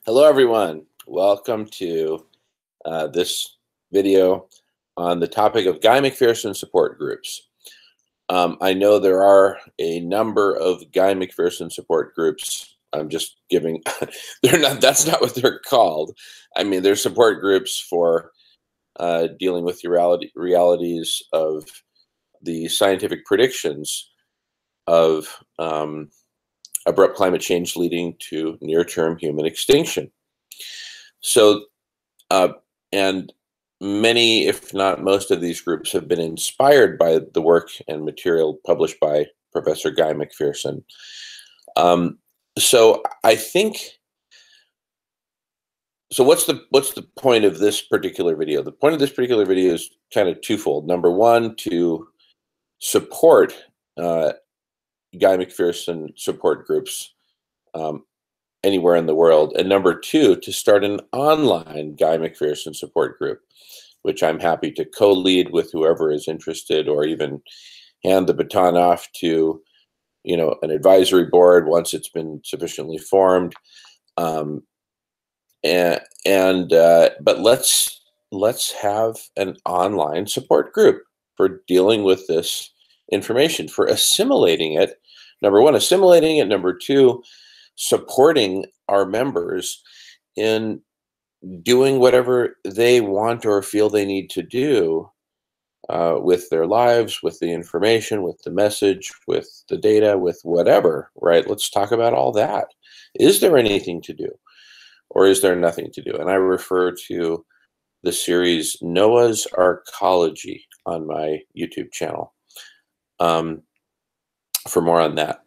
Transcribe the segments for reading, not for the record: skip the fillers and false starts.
Hello, everyone. Welcome to this video on the topic of Guy McPherson support groups. I know there are a number of Guy McPherson support groups. I'm just giving, they're not, that's not what they're called. I mean, they're support groups for dealing with the realities of the scientific predictions of abrupt climate change leading to near-term human extinction. So, and many, if not most of these groups have been inspired by the work and material published by Professor Guy McPherson. So I think, so what's the point of this particular video? The point of this particular video is kind of twofold. Number one, to support Guy McPherson support groups anywhere in the world. And number two, to start an online Guy McPherson support group, which I'm happy to co-lead with whoever is interested, or even hand the baton off to, an advisory board once it's been sufficiently formed. But let's have an online support group for dealing with this information, for assimilating it. Number one, assimilating it. Number two, supporting our members in doing whatever they want or feel they need to do with their lives, with the information, with the message, with the data, with whatever, right? Let's talk about all that. Is there anything to do, or is there nothing to do? And I refer to the series Noah's Arcology on my YouTube channel for more on that.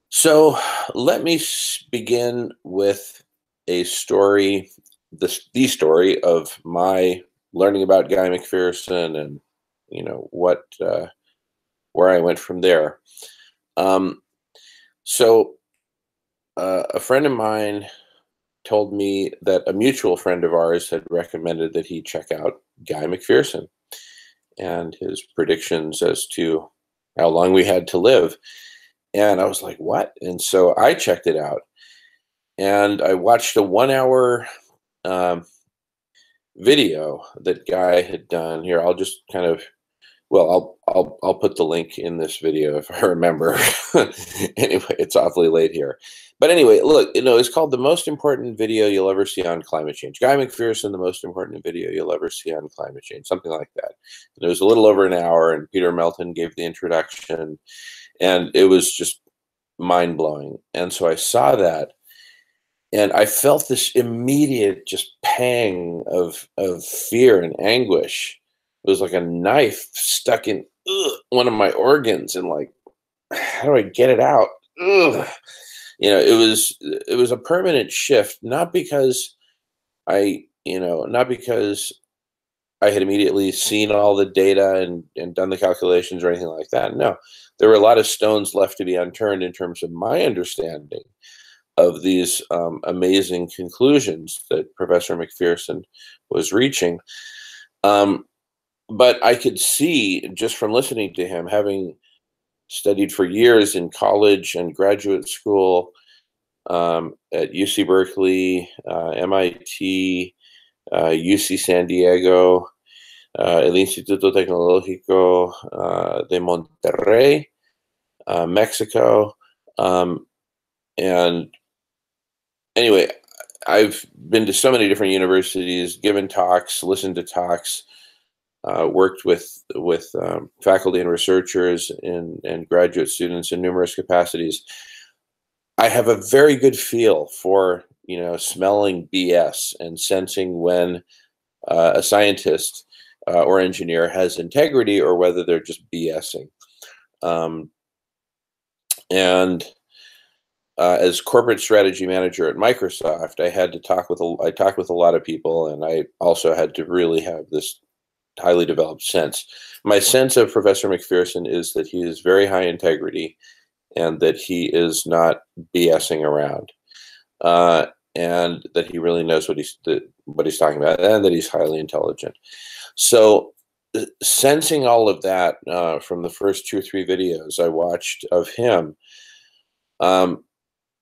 So let me begin with a story, the story of my learning about Guy McPherson and, where I went from there. So a friend of mine told me that a mutual friend of ours had recommended that he check out Guy McPherson and his predictions as to how long we had to live. And I was like, what? And so I checked it out. And I watched a 1-hour video that Guy had done. Here, I'll just kind of, well, I'll put the link in this video if I remember. Anyway, it's awfully late here. But anyway, look, it's called The Most Important Video You'll Ever See on Climate Change. Guy McPherson, The Most Important Video You'll Ever See on Climate Change, something like that. And it was a little over an hour, and Peter Melton gave the introduction, and it was just mind-blowing. And so I saw that, and I felt this immediate just pang of fear and anguish. It was like a knife stuck in one of my organs, and like, how do I get it out? Ugh. It was a permanent shift, not because not because I had immediately seen all the data and done the calculations or anything like that. No, there were a lot of stones left to be unturned in terms of my understanding of these amazing conclusions that Professor McPherson was reaching. But I could see just from listening to him, having studied for years in college and graduate school at UC Berkeley, MIT, UC San Diego, el Instituto Tecnológico de Monterrey, Mexico. And anyway, I've been to so many different universities, given talks, listened to talks, worked with faculty and researchers and graduate students in numerous capacities. I have a very good feel for, smelling BS and sensing when a scientist or engineer has integrity or whether they're just BSing. As corporate strategy manager at Microsoft, I had to talked with a lot of people, and I also had to really have this highly developed sense. My sense of Professor McPherson is that he is very high integrity and that he is not BSing around, and that he really knows what he's talking about, and that he's highly intelligent. So sensing all of that from the first 2 or 3 videos I watched of him,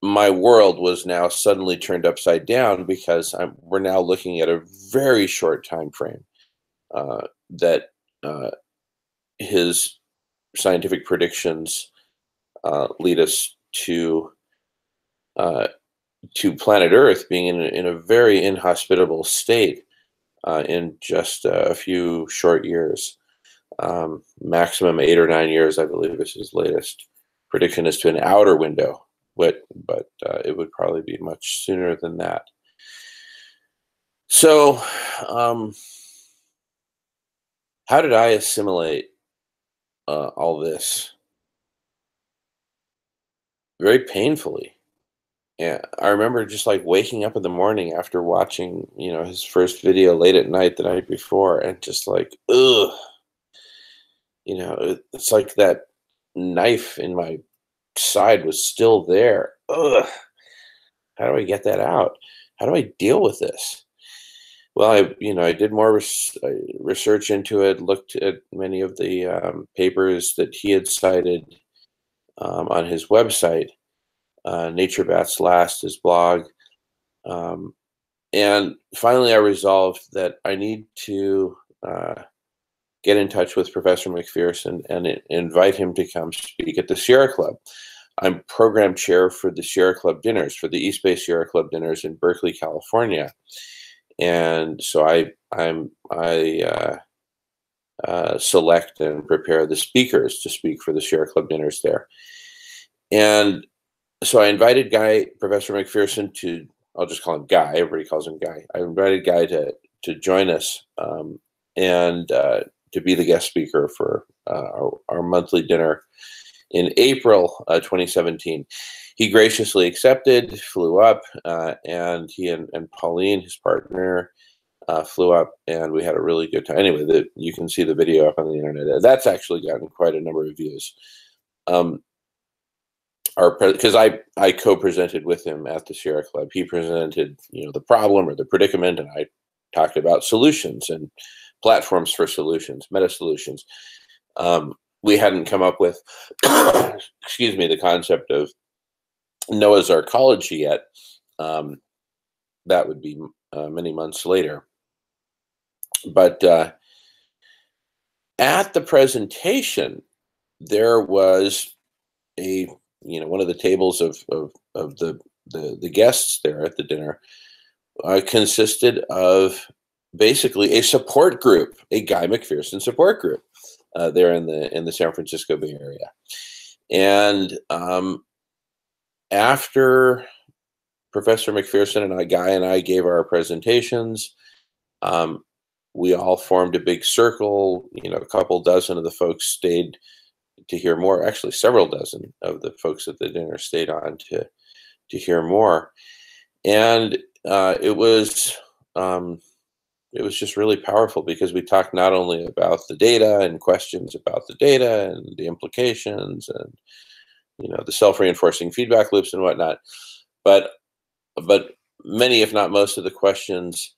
my world was now suddenly turned upside down because we're now looking at a very short time frame that uh, his scientific predictions lead us uh, to planet Earth being in a very inhospitable state in just a few short years. Maximum 8 or 9 years, I believe, is his latest prediction is to an outer window, but it would probably be much sooner than that. So, um, how did I assimilate all this? Very painfully. Yeah, I remember just like waking up in the morning after watching, his first video late at night the night before, and just like, ugh, it's like that knife in my side was still there. Ugh, how do I get that out? How do I deal with this? Well, I did more research into it, looked at many of the papers that he had cited on his website, Nature Bats Last, his blog. Um, and finally, I resolved that I need to get in touch with Professor McPherson and invite him to come speak at the Sierra Club. I'm program chair for the Sierra Club dinners, for the East Bay Sierra Club dinners in Berkeley, California. And so I select and prepare the speakers to speak for the Sierra Club dinners there. And so I invited Professor McPherson to, I'll just call him Guy. Everybody calls him Guy. I invited Guy to join us and to be the guest speaker for our monthly dinner in April 2017. He graciously accepted, flew up, and he and Pauline, his partner, flew up, and we had a really good time. Anyway, you can see the video up on the internet. That's actually gotten quite a number of views. Because I co-presented with him at the Sierra Club. He presented, the problem or the predicament, and I talked about solutions and platforms for solutions, meta solutions. We hadn't come up with, excuse me, the concept of Noah's arcology yet. That would be many months later. But at the presentation, there was one of the tables of the guests there at the dinner consisted of basically a support group, a Guy McPherson support group there in the San Francisco Bay Area. And after Professor McPherson and Guy and I gave our presentations, we all formed a big circle. A couple dozen of the folks stayed to hear more. Actually, several dozen of the folks at the dinner stayed on to hear more. And it was just really powerful because we talked not only about the data and questions about the data and the implications and the self-reinforcing feedback loops and whatnot, but many, if not most, of the questions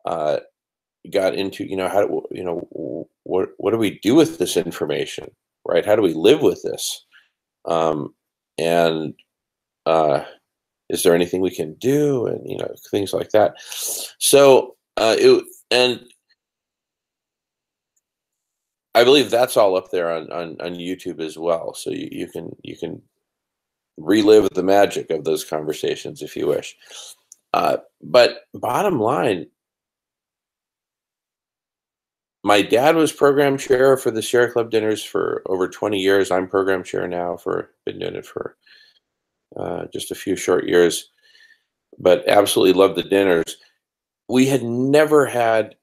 got into what do we do with this information, right? How do we live with this, and is there anything we can do, and things like that. So and I believe that's all up there on YouTube as well. So you can relive the magic of those conversations if you wish. But bottom line, my dad was program chair for the Sierra Club dinners for over 20 years. I'm program chair now been doing it for just a few short years, but absolutely love the dinners. We had never had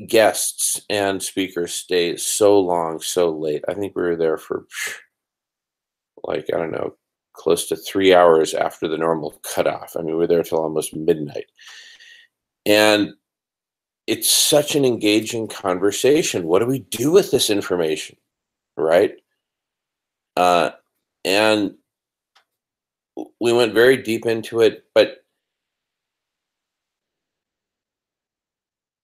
guests and speakers stay so long, so late. I think we were there for I don't know, close to 3 hours after the normal cutoff. I mean, we were there till almost midnight. And it's such an engaging conversation. What do we do with this information, right? And we went very deep into it, but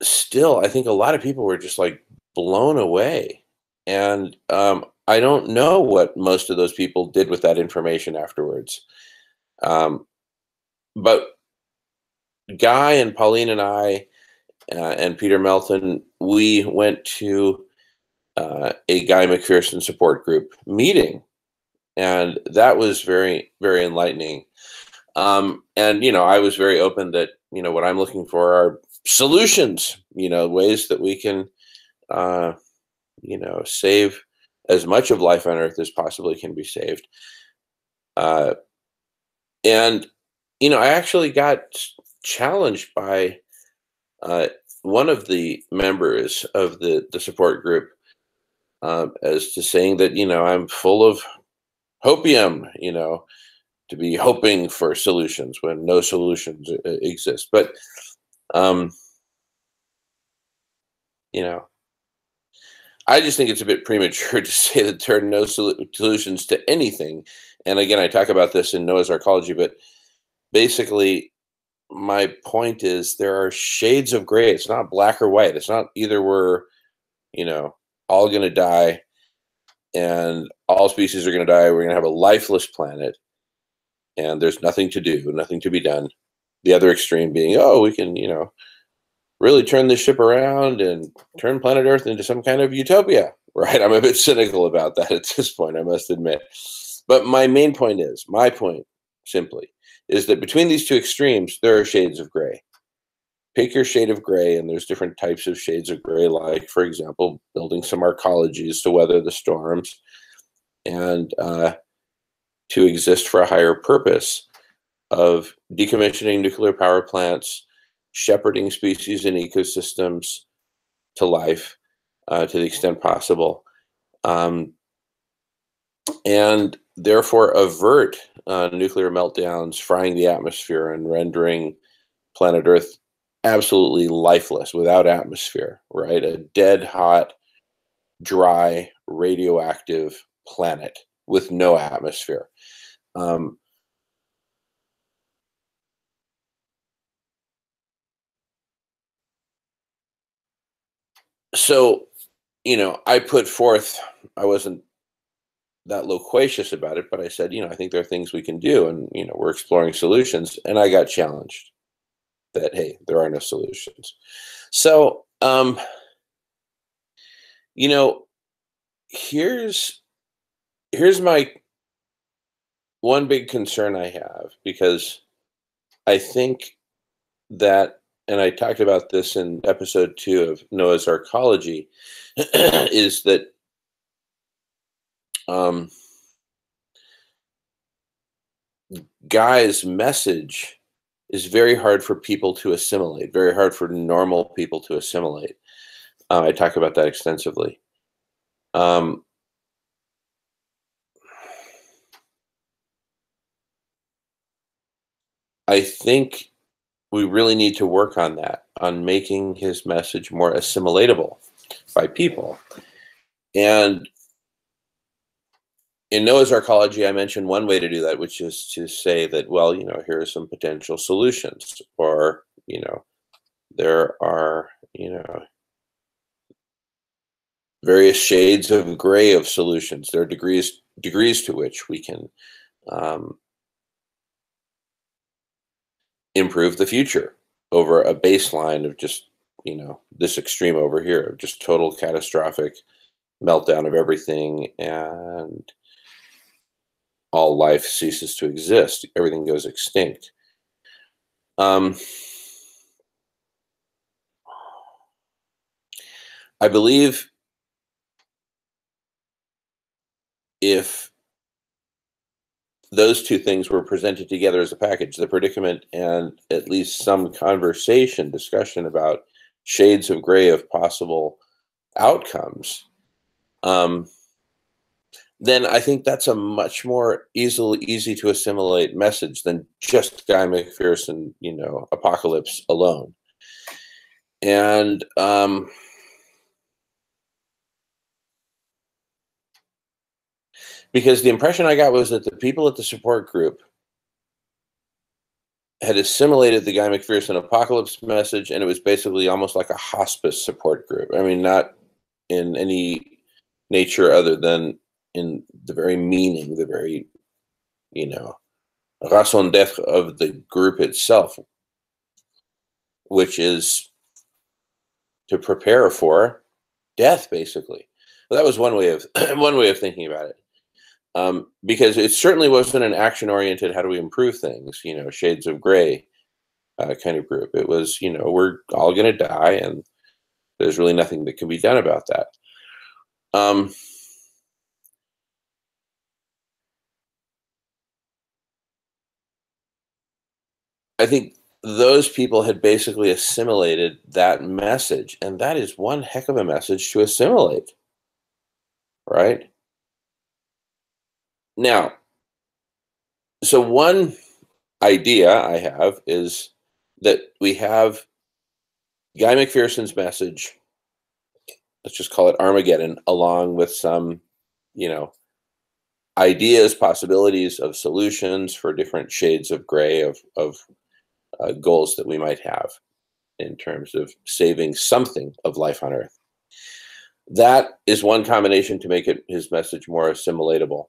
still, I think a lot of people were just like blown away. And I don't know what most of those people did with that information afterwards. Um, but Guy and Pauline and I and Peter Melton, we went to a Guy McPherson support group meeting, and that was very, very enlightening. And I was very open that what I'm looking for are solutions, ways that we can uh, save as much of life on Earth as possibly can be saved. Uh, and I actually got challenged by uh, one of the members of the support group as to saying that I'm full of hopium, to be hoping for solutions when no solutions exist. But um, you know, I just think it's a bit premature to say that there are no solutions to anything. And again, I talk about this in Noah's Arcology, but basically, my point is there are shades of gray. It's not black or white. It's not either we're, you know, all going to die and all species are going to die. We're going to have a lifeless planet and there's nothing to do, nothing to be done. The other extreme being, oh, we can, really turn this ship around and turn planet Earth into some kind of utopia, right? I'm a bit cynical about that at this point, I must admit. But my point simply, is that between these two extremes, there are shades of gray. Pick your shade of gray, and there's different types of shades of gray, like, for example, building some arcologies to weather the storms and to exist for a higher purpose of decommissioning nuclear power plants, shepherding species and ecosystems to life to the extent possible, and therefore avert nuclear meltdowns, frying the atmosphere and rendering planet Earth absolutely lifeless without atmosphere, right? A dead, hot, dry, radioactive planet with no atmosphere. Um, so, I put forth, I wasn't that loquacious about it, but I said, I think there are things we can do, and we're exploring solutions. And I got challenged that, hey, there are no solutions. So, you know, here's my one big concern I have, because I think that, and I talked about this in episode 2 of Noah's Arcology, is that um, Guy's message is very hard for people to assimilate, very hard for normal people to assimilate. I talk about that extensively. Um, I think we really need to work on that, on making his message more assimilatable by people. And in Noah's Arcology, I mentioned one way to do that, which is to say that, well, here are some potential solutions, or, there are, various shades of gray of solutions. There are degrees to which we can um, improve the future over a baseline of just, this extreme over here, of just total catastrophic meltdown of everything, and all life ceases to exist. Everything goes extinct. Um, I believe if those two things were presented together as a package, the predicament and at least some conversation, discussion about shades of gray of possible outcomes, then I think that's a much more easy to assimilate message than just Guy McPherson, apocalypse alone. And because the impression I got was that the people at the support group had assimilated the Guy McPherson apocalypse message, and it was basically almost like a hospice support group. I mean, not in any nature other than in the very meaning, the very, raison d'etre of the group itself, which is to prepare for death, basically. Well, that was one way of one way of thinking about it. Because it certainly wasn't an action-oriented, how do we improve things, shades of gray kind of group. It was, we're all going to die, and there's really nothing that can be done about that. I think those people had basically assimilated that message, and that is one heck of a message to assimilate, right? Now, so one idea I have is that we have Guy McPherson's message, let's just call it Armageddon, along with some, you know, ideas, possibilities of solutions for different shades of gray of goals that we might have in terms of saving something of life on Earth. That is one combination to make his message more assimilatable.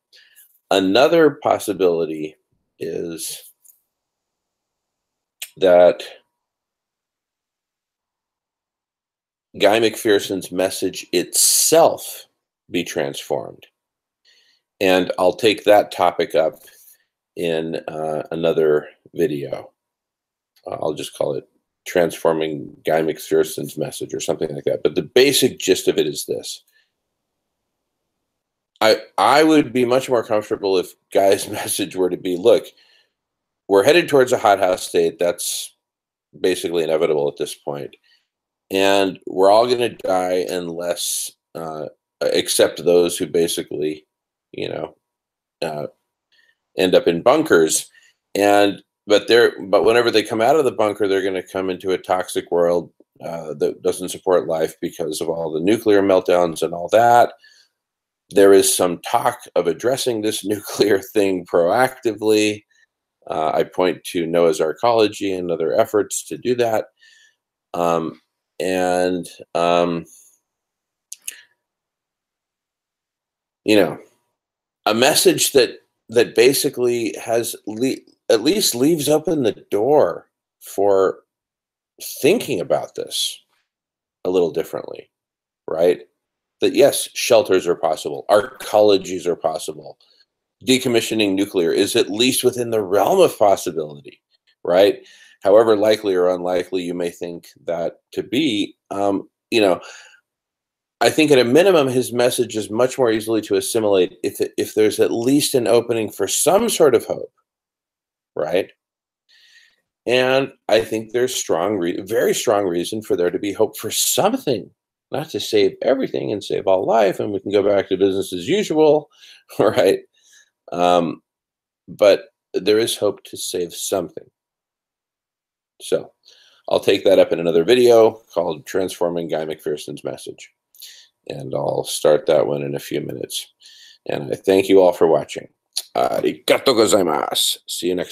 Another possibility is that Guy McPherson's message itself be transformed. And I'll take that topic up in another video. I'll just call it Transforming Guy McPherson's Message or something like that. But the basic gist of it is this. I would be much more comfortable if Guy's message were to be, look, we're headed towards a hothouse state. That's basically inevitable at this point. And we're all going to die unless, except those who basically, end up in bunkers. But whenever they come out of the bunker, they're going to come into a toxic world that doesn't support life because of all the nuclear meltdowns and all that. There is some talk of addressing this nuclear thing proactively. I point to Noah's Arcology and other efforts to do that. A message that basically has at least leaves open the door for thinking about this a little differently, right? That yes, shelters are possible, arcologies are possible, decommissioning nuclear is at least within the realm of possibility, right? However likely or unlikely you may think that to be, I think at a minimum, his message is much more easily to assimilate if there's at least an opening for some sort of hope, right? And I think there's very strong reason for there to be hope for something, not to save everything and save all life, and we can go back to business as usual, right? But there is hope to save something. So I'll take that up in another video called Transforming Guy McPherson's Message. And I'll start that one in a few minutes. And I thank you all for watching. Arigatou gozaimasu. See you next time.